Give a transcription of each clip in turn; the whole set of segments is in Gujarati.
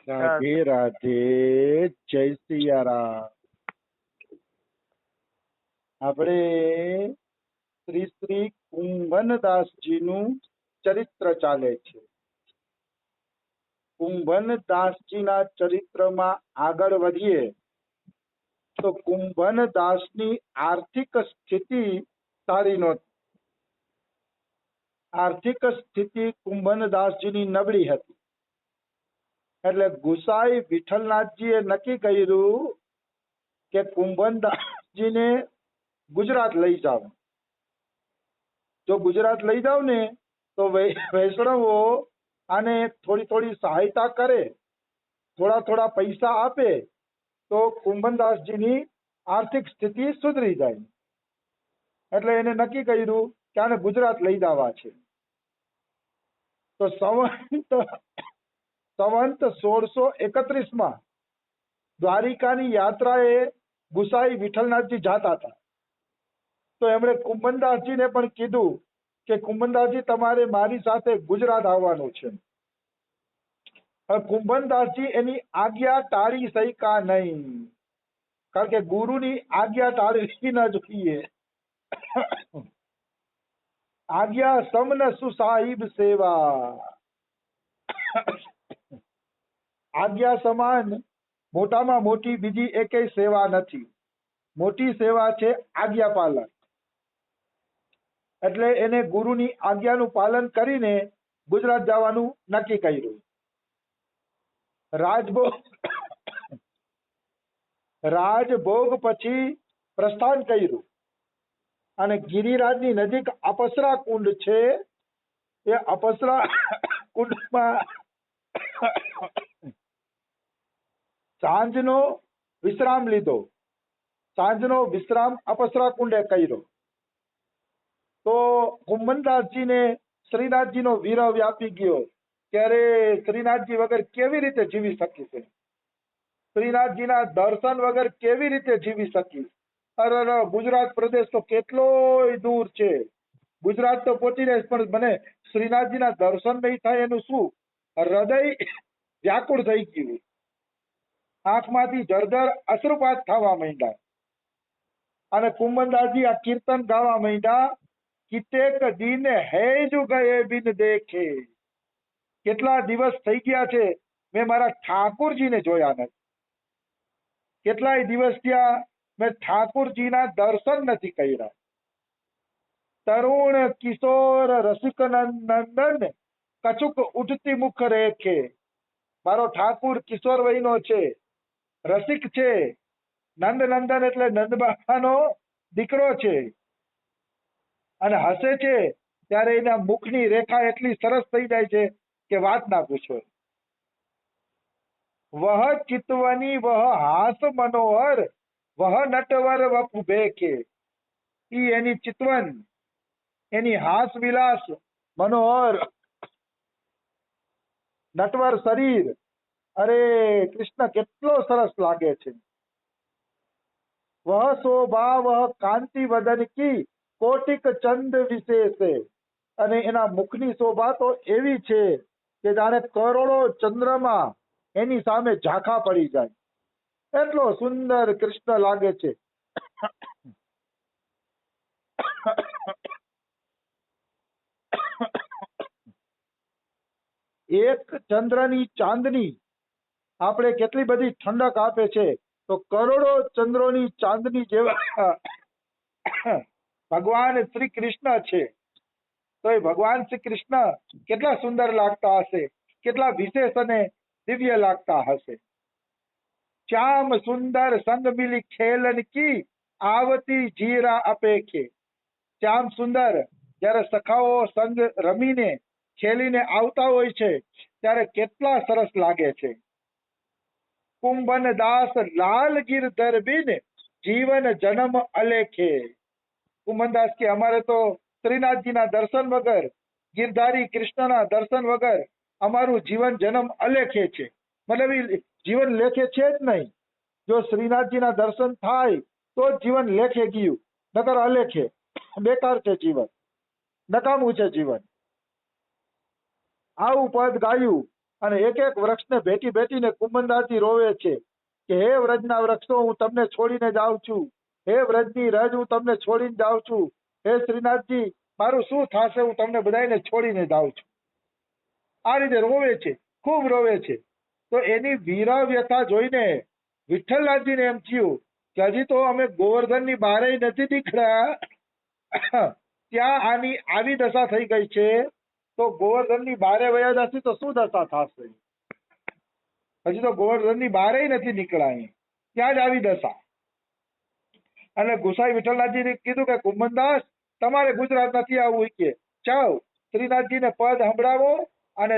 રાધે રાધે, જય સિયારામ. આપણે શ્રી શ્રી કુંભનદાસજીનું ચરિત્ર ચાલે છે. કુંભનદાસજીના ચરિત્રમાં આગળ વધીએ તો કુંભનદાસની આર્થિક સ્થિતિ સારી નહોતી. આર્થિક સ્થિતિ કુંભનદાસજીની નબળી હતી. એટલે ગુસાઈ વિઠ્ઠલનાથજીએ નક્કી કર્યું કે કુંભનદાસજીને ગુજરાત લઈ જાવ. જો ગુજરાત લઈ જાવ ને તો વૈષ્ણવો આને થોડી થોડી સહાયતા કરે, થોડા થોડા પૈસા આપે તો કુંભનદાસજીની આર્થિક સ્થિતિ સુધરી જાય. એટલે એને નક્કી કર્યું કે આને ગુજરાત લઈ જવા છે. તો સંવંત 1631 દ્વારિકાની યાત્રાએ ગુસાઈ વિઠ્ઠલનાથજી જાતા હતા. તો એમણે કુંભનદાસજીને પણ કીધું કે કુંભનદાસજી તમારે મારી સાથે ગુજરાત આવવાનું છે. કુંભનદાસજી એની આજ્ઞા ટાળી શક્યા નહીં, કારણ કે ગુરુની આજ્ઞા ટાળવી ન જોઈએ. આજ્ઞા સમન સુસાહિબ સેવા. આજ્ઞા સમાન મોટામાં મોટી બીજી એકેય સેવા નથી. મોટી સેવા છે આજ્ઞા પાલન. એટલે એને ગુરુની આજ્ઞાનું પાલન કરીને ગુજરાત જવાનું નક્કી કર્યું. રાજભોગ પછી પ્રસ્થાન કર્યું અને ગિરિરાજની નજીક અપસરા કુંડ છે. એ અપસરા કુંડમાં સાંજનો વિશ્રામ લીધો. સાંજનો વિશ્રામ અપસરા કુંડે કર્યો. તો કુંભનદાસજીને શ્રીનાથજીનો વિરહ વ્યાપી ગયો કે અરે શ્રીનાથજી વગર કેવી રીતે જીવી શકીશ, શ્રીનાથજીના દર્શન વગર કેવી રીતે જીવી શકીશ. અરે ગુજરાત પ્રદેશ તો કેટલોય દૂર છે, ગુજરાત તો પહોંચી રહીશ પણ મને શ્રીનાથજીના દર્શન નહીં થાય એનું શું. હૃદય વ્યાકુળ થઈ ગયું. આંખમાંથી જળજળ અશ્રુપાત થવા માંડ્યા અને કુંભનદાસજી આ કીર્તન ગાવા માંડ્યા. કિતેક દિન હૈ જો ગયે બિન દેખે. કેટલા દિવસ થઈ ગયા છે મેં મારા ઠાકોરજીને જોયા નથી. કેટલાય દિવસ થયા મેં ઠાકોરજીના દર્શન નથી કર્યા. તરુણ કિશોર રસિક નંદન કચુક ઉઠતી મુખ રેખે. મારો ઠાકુર કિશોર વયનો છે, રસિક છે. નંદનંદન એટલે નંદબાબાનો દીકરો છે અને હસે છે ત્યારે એના મુખની રેખા એટલી સરસ થઈ જાય છે કે વાત ના પૂછો. વહ ચિતવની વહ હાસ મનોહર વહ નટવર વપુ ભેખે. ઈ એની ચિતવન, એની હાસ વિલાસ મનોહર નટવર શરીર, અરે કૃષ્ણ કેટલો સરસ લાગે છે. વહ શોભા વહ કાંતિ વદન કી કોટિક ચંદ વિશેષે. અને એના મુખની શોભા તો એવી છે કે જાણે કરોડો ચંદ્રમાં એની સામે ઝાંખા પડી જાય. એટલો સુંદર કૃષ્ણ લાગે છે. એક ચંદ્રની ચાંદની આપણે કેટલી બધી ઠંડક આપે છે, તો કરોડો ચંદ્રોની ચાંદની જેવા ભગવાન શ્રી કૃષ્ણ છે. તો એ ભગવાન શ્રી કૃષ્ણ કેટલા સુંદર લાગતા હશે, કેટલા વિશેષ અને દિવ્ય લાગતા હશે. શ્યામ સુંદર સંગ મિલી ખેલન કી આવતી જીરા અપેખે. શ્યામ સુંદર જ્યારે સખાઓ સંગ રમીને ખેલીને આવતા હોય છે ત્યારે કેટલા સરસ લાગે છે. કુંભન દાસ લાલ ગિરધર બિન જીવન જન્મ અલેખે. કુંભનદાસ કે અમારે તો શ્રીનાથજીના દર્શન વગર, ગિરધારી કૃષ્ણના દર્શન વગર અમારું જીવન જન્મ અલેખે છે. મતલબ જીવન લેખે છે જ નહીં. જો શ્રીનાથજીના દર્શન થાય તો જ જીવન લેખે ગયું, નકર અલેખે. બેકાર છે જીવન, નકામું છે જીવન. આવું પદ ગાયું અને એક એક વૃક્ષને ભેટી ભેટીને કુંભનદાસજી રોવે છે કે હે વ્રજના વૃક્ષો, હું તમને છોડીને જાઉં છું. હે વ્રજની રજ, હું તમને છોડીને જાઉં છું. હે શ્રીનાથજી, મારું શું થશે, હું તમને બધાને છોડીને જાઉં છું. આ રીતે રોવે છે, ખૂબ રોવે છે. તો એની વીરા વ્યથા જોઈને વિઠ્ઠલનાથજીને એમ થયું કે હજી તો અમે ગોવર્ધનની બહાર નથી નીકળ્યા, ત્યાં આની આવી દશા થઈ ગઈ છે, તો ગોવર્ધનની બહારે વયા જશે તો શું દશા થશે? હજી તો ગોવર્ધનની બહાર નથી નીકળાય, ત્યાં જ આવી દશા. અને ગુસાઈ વિઠ્ઠલનાથજીને કીધું કે કુંભનદાસ, તમારે ગુજરાત નથી આવવું, કે જાઓ શ્રીનાથજીને પદ સંભળાવો અને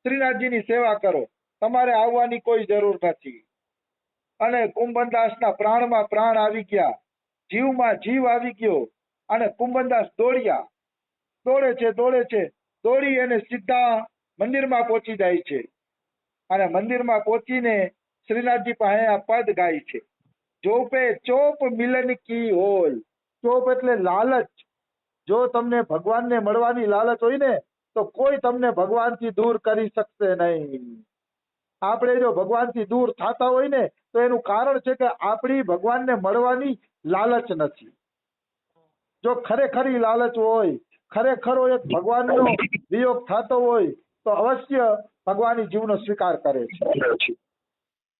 શ્રીનાથજીની સેવા કરો, તમારે આવવાની કોઈ જરૂર નથી. અને કુંભનદાસના પ્રાણમાં પ્રાણ આવી ગયા, જીવમાં જીવ આવી ગયો, અને કુંભનદાસ દોડે છે, દોડી અને સીધા મંદિરમાં પહોંચી જાય છે. અને મંદિરમાં પહોંચીને શ્રીનાથજી પાસે આ પદ ગાય છે. ચોપે ચોપ મિલન કી હોલ. ચોપ એટલે લાલચ. જો તમને ભગવાનને મળવાની લાલચ હોય ને, તો કોઈ તમને ભગવાનથી દૂર કરી શકશે નહીં. આપણે જો ભગવાનથી દૂર થતા હોય ને, તો એનું કારણ છે કે આપણી ભગવાનને મળવાની લાલચ નથી. જો ખરેખરી લાલચ હોય, ખરેખરો એક ભગવાનનો વિયોગ થતો હોય, તો અવશ્ય ભગવાન એ જીવનો સ્વીકાર કરે છે.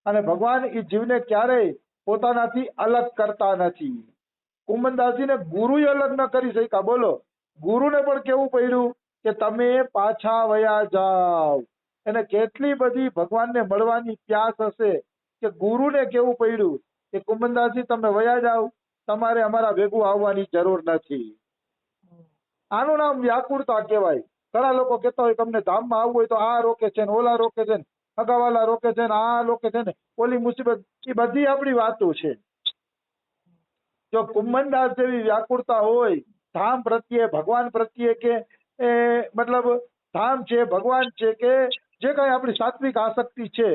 અને ભગવાન એ જીવને ક્યારેય પોતાનાથી અલગ કરતા નથી. કુંભનદાસજીને ગુરુએ અલગ ન કરી શક્યા. બોલો, ગુરુને પણ કેવું પડ્યું કે તમે પાછા વયા જાઓ. એને કેટલી બધી ભગવાનને મળવાની પ્યાસ હશે કે ગુરુને કેવું પડ્યું કે કુંભનદાસજી તમે વયા જાઓ, તમારે અમારા ભેગું આવવાની જરૂર નથી. આનું નામ વ્યાકુળતા કહેવાય. ઘણા લોકો કહેતા હોય તમને ધામમાં આવવું હોય તો આ રોકે છે ને ઓલા રોકે છે ને અગાવાલા રોકે છે ને આ રોકે છે ને ઓલી મુસીબત, એ બધી આપણી વાતો છે. જો કુંભનદાસ જેવી વ્યાકુળતા હોય ધામ પ્રત્યે, ભગવાન પ્રત્યે, કે મતલબ ધામ છે, ભગવાન છે, કે જે કઈ આપણી સાત્વિક આસક્તિ છે,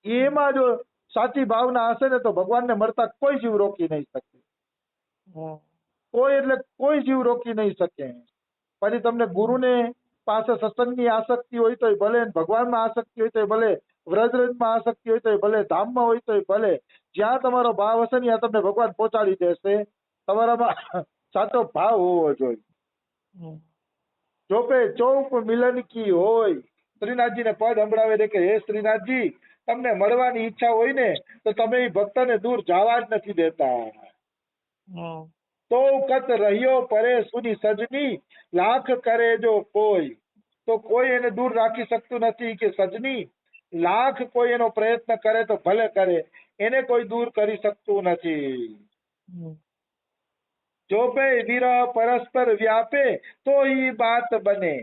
એમાં જો સાચી ભાવના હશે ને, તો ભગવાનને મળતા કોઈ જીવ રોકી નહીં શકે. કોઈ એટલે કોઈ જીવ રોકી નહીં શકે. પછી તમને ગુરુને પાસે સત્સંગની આસક્તિ હોય તો ભલે, ભગવાનમાં આસક્તિ હોય તો ભલે, વ્રજમાં આસક્તિ હોય તો ભલે, ધામમાં હોય તો ભલે, જ્યાં તમારો ભાવ હશે ને ત્યાં તમને ભગવાન પહોંચાડી દેશે. તમારામાં સાચો ભાવ હોવો જોઈએ. ચોપે ચોપ મિલન કી હોય. શ્રીનાથજીને પદ સંભળાવે છે કે હે શ્રીનાથજી, તમને મળવાની ઈચ્છા હોય ને, તો તમે એ ભક્તને દૂર જવા જ નથી દેતા. તો કત રહ્યો પરે સુની સજની, લાખ કરે જો કોઈ. તો કોઈ એને દૂર રાખી શકતું નથી કે સજની, લાખ કોઈ એનો પ્રયત્ન કરે તો ભલે કરે, એને કોઈ દૂર કરી શકતું નથી. ચોપે વિરહ પરસ્પર વ્યાપે તો ઈ બાત બને.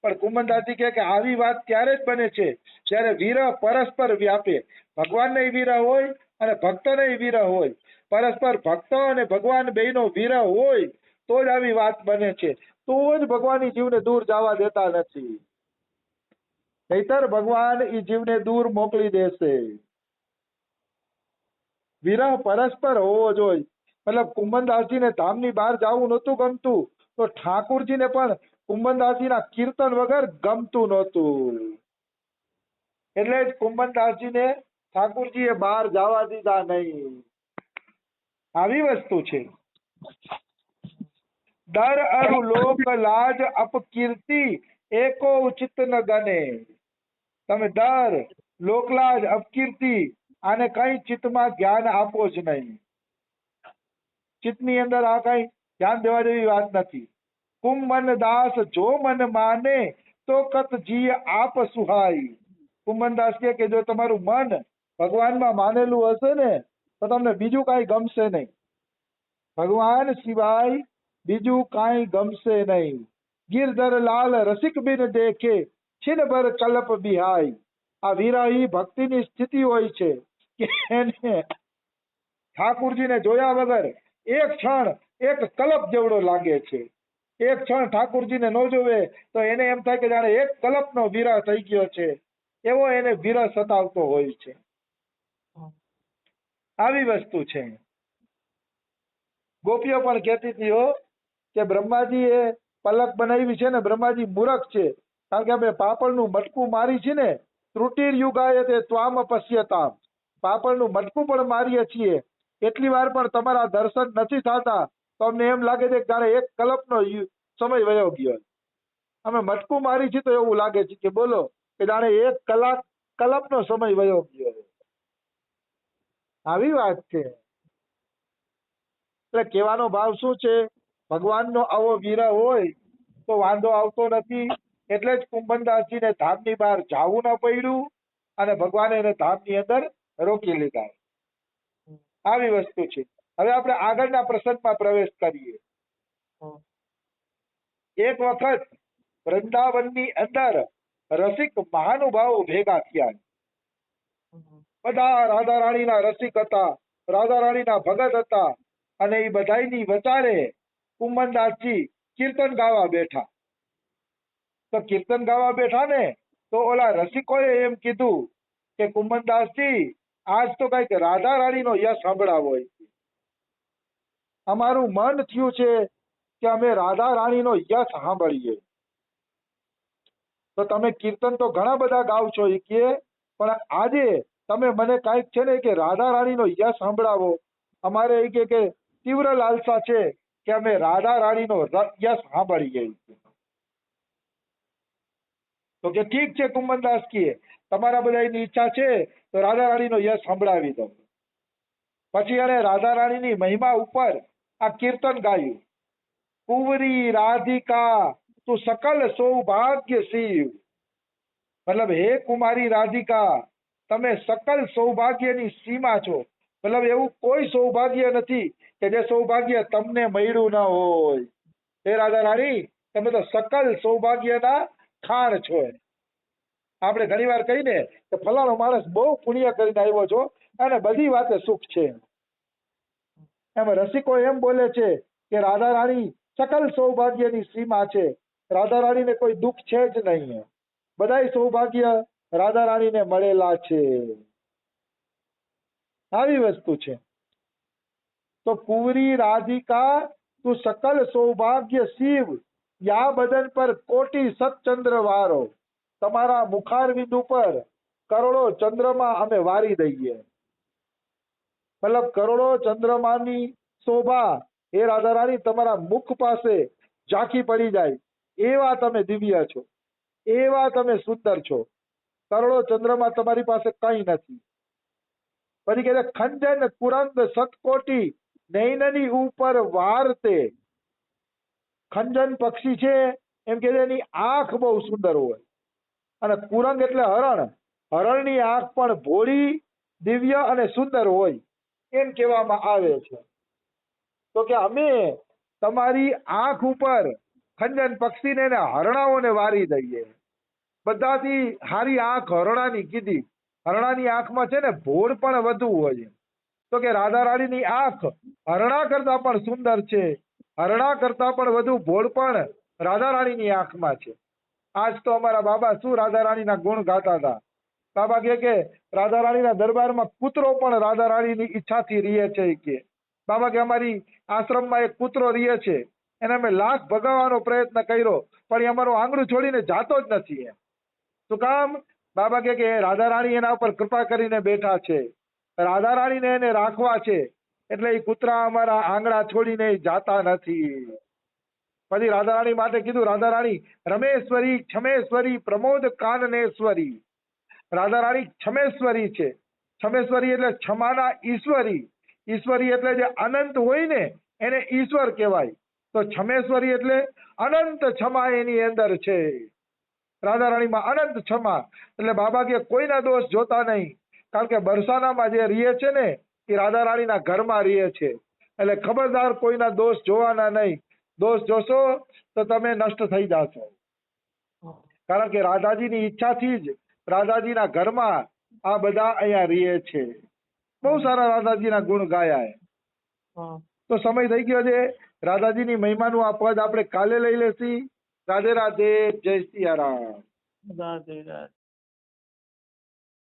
પણ કુંભનદાસજી કહે કે આવી વાત ત્યારે જ બને છે જ્યારે વિરહ પરસ્પર વ્યાપે. ભગવાનને વિરહ હોય અને ભક્તને વિરહ હોય. પરસ્પર ભક્ત અને ભગવાન બેયનો વિરહ હોય તો જ આવી વાત બને છે. તો જ ભગવાન ઈ જીવને દૂર જવા દેતા નથી. નહીતર ભગવાન ઈ જીવને દૂર મોકલી દેશે. વિરહ પરસ્પર હોવો જોઈએ. મતલબ કુંભનદાસજીને ધામની બહાર જવું નહોતું ગમતું, તો ઠાકુરજીને પણ કુંભનદાસજીના કીર્તન વગર ગમતું નહોતું. એટલે જ કુંભનદાસજીને ઠાકુરજીએ બહાર જવા દીધા નહીં. આવી વસ્તુ છે. દર અરુ લોક લાજ અપકીર્તિ એકો ઉચિત ન ગણે. તમે દર, લોકલાજ, અપકીર્તિ આને કઈ ચિત્તમાં જ્ઞાન આપો જ નહીં. ચિત્તની અંદર આ કઈ ધ્યાન દેવા જેવી વાત નથી. કુંભ મન દાસ જો મન માને તો કત જી આપ સુહાઈ. કુંભનદાસ કે જો તમારું મન ભગવાનમાં માનેલું હશે ને, તો તમને બીજું કાંઈ ગમશે નહીં. ભગવાન સિવાય બીજું કાંઈ ગમશે નહીં. ગિરધર લાલ રસિક બિન દેખે છીન ભર કલ્પ બિહાઈ. આ વિરહી ભક્તિની સ્થિતિ હોય છે કે એને ઠાકુરજીને જોયા વગર એક ક્ષણ એક કલ્પ જેવડો લાગે છે. એક ક્ષણ ઠાકુરજીને ન જોવે તો એને એમ થાય કે જાણે એક કલ્પનો વિરહ થઈ ગયો છે, એવો એને વિરહ સતાવતો હોય છે. આવી વસ્તુ છે. ગોપીઓ પણ કહેતી હતી હો કે બ્રહ્માજી એ પલક બનાવી છે ને, બ્રહ્માજી મૂરખ છે, કારણ કે અમે પાપડનું મટકું મારી છે ને, ત્રુટિર્યુગાય તે ત્વામ પશ્યતામ, પાપડનું મટકું પણ મારીએ છીએ, એટલી વાર પણ તમારા દર્શન નથી થતા, તો અમને એમ લાગે છે કે જાણે એક કલ્પનો સમય વયો ગયો. અમે મટકું મારી છે તો એવું લાગે છે કે બોલો કે જાણે એક કલ્પનો સમય વયો ગયો. આવી વાત છે. એટલે કહેવાનો ભાવ શું છે, ભગવાનનો આવો વિરહ હોય તો વાંધો આવતો નથી. એટલે જ કુંભનદાસજીને ધામની બહાર જાવું ન પડ્યું અને ભગવાને એને ધામની અંદર રોકી લીધા. આવી વસ્તુ છે. હવે આપણે આગળના પ્રસંગમાં પ્રવેશ કરીએ. એક વખત વૃંદાવનની અંદર રસિક મહાનુભાવો ભેગા થયા. બધા રાધા રાણીના રસિક હતા, રાધા રાણીના ભગત હતા, અને એ બધાની વચારે કુંભનદાસજી કીર્તન ગાવા બેઠા. તો કીર્તન ગાવા બેઠા ને તો ઓલા રસિકોએ એમ કીધું કે કુંભનદાસજી આજ તો કઈક રાધા રાણીનો યશ સંભળાવો. અમારું મન થયું છે કે અમે રાધા રાણીનો યશ સાંભળીએ. તો તમે કીર્તન તો ઘણા બધા ગાવ છો એ કે, પણ આજે તમે મને કાંઈક છે ને કે રાધા રાણીનો યશ સંભળાવો. અમારે એ કે તીવ્ર લાલસા છે કે અમે રાધા રાણીનો યશ સાંભળીએ. તો કે ઠીક છે કુંભનદાસ કી, તમારા બધાની ઈચ્છા છે તો રાધા રાણીનો યશ સંભળાવી દો. પછી એને રાધા રાણીની મહિમા ઉપર આ કીર્તન ગાયું. કુંવરી રાધિકા તું સકલ સૌભાગ્ય શિવ, મતલબ હે કુમારી રાધિકા તમે સકલ સૌભાગ્યની સીમા છો. મતલબ એવું કોઈ સૌભાગ્ય નથી કે જે સૌભાગ્ય તમને મળ્યું ન હોય. હે રાધા રાણી તમે તો સકલ સૌભાગ્યના ખાણ છો. આપણે ઘણી વાર કહીને કે ફલાણો માણસ બહુ પુણ્ય કરીને આવ્યો છો અને બધી વાતે સુખ છે. એમ રસિકો એમ બોલે છે કે રાધા રાણી સકલ સૌભાગ્યની સીમા છે. રાધા રાણીને કોઈ દુઃખ છે જ નહીં. બધાય સૌભાગ્ય રાધા રાણીને મળેલા છે. આવી વસ્તુ છે. તો કુંવરી રાધિકા તું સકલ સૌભાગ્ય શિવ, યા બદન પર કોટી સતચંદ્ર વારો, તમારા મુખારવિંદ ઉપર કરોડો ચંદ્રમા અમે વારી દઈએ. મતલબ કરોડો ચંદ્રમાની શોભા એ રાધા રાણી તમારા મુખ પાસે ઝાંખી પડી જાય એવા તમે દિવ્ય છો, એવા તમે સુંદર છો. કરોડો ચંદ્રમા તમારી પાસે કઈ નથી. પછી કહે ખંજન કુરંગ સતકોટી નૈનની ઉપર વારતે. ખંજન પક્ષી છે એમ કે એની આંખ બહુ સુંદર હોય, અને કુરંગ એટલે હરણ, હરણની આંખ પણ ભોળી દિવ્ય અને સુંદર હોય એમ કહેવામાં આવે છે. તો કે અમે તમારી આંખ ઉપર ખંજન પક્ષીને ને હરણાઓને વારી દઈએ. બધાથી હારી આંખ હરણાની કીધી. હરણાની આંખમાં છે ને ભોળ પણ વધુ હોય. તો કે રાધા રાણીની આંખ હરણા કરતા પણ સુંદર છે, હરણા કરતા પણ વધુ ભોળ પણ રાધા રાણીની આંખમાં છે. આજ તો અમારા બાબા શું રાધા રાણીના ગુણ ગાતા હતા. બાબા કે રાધા રાણીના દરબારમાં કૂતરો પણ રાધા રાણીની ઈચ્છાથી રહે છે. કે બાબા કે અમારી આશ્રમમાં એક કૂતરો રહે છે, એને અમે લાખ ભગાવવાનો પ્રયત્ન કર્યો પણ એ અમારું આંગળું છોડીને જાતો જ નથી. શું કામ? બાબા કે રાધા રાણી એના ઉપર કૃપા કરીને બેઠા છે, રાધા રાણીને એને રાખવા છે, એટલે એ કૂતરા અમારા આંગળા છોડીને જાતા નથી. પછી રાધા રાણી માટે કીધું, રાધા રાણી રમેશ્વરી ક્ષમેશ્વરી પ્રમોદ કાનનેશ્વરી. રાધા રાણી ક્ષમેશ્વરી છે. ક્ષમેશ્વરી એટલે ક્ષમાના ઈશ્વરી. ઈશ્વરી એટલે જે અનંત હોય ને એને ઈશ્વર કહેવાય. તો ક્ષમેશ્વરી એટલે અનંત ક્ષમા એની અંદર છે. રાધા રાણીમાં અનંત ક્ષમા. એટલે બાબા કે કોઈના દોષ જોતા નહીં, કારણ કે બરસાનામાં જે રહે છે ને એ રાધા રાણીના ઘરમાં રહે છે. એટલે ખબરદાર કોઈના દોષ જોવાના નહીં. દોષ જોશો તો તમે નષ્ટ થઈ જાશો. કારણ કે રાધાજીની ઈચ્છાથી જ રાધાજીના ઘરમાં આ બધા અહીંયા રહે છે. બહુ સારા રાધાજીના ગુણ ગાયા. તો સમય થઈ ગયો છે. રાધાજીની મહિમાનું આ પદ આપણે કાલે લઈ લેશી. રાધે રાધે. જય સિયારામ. રાધે રાધે.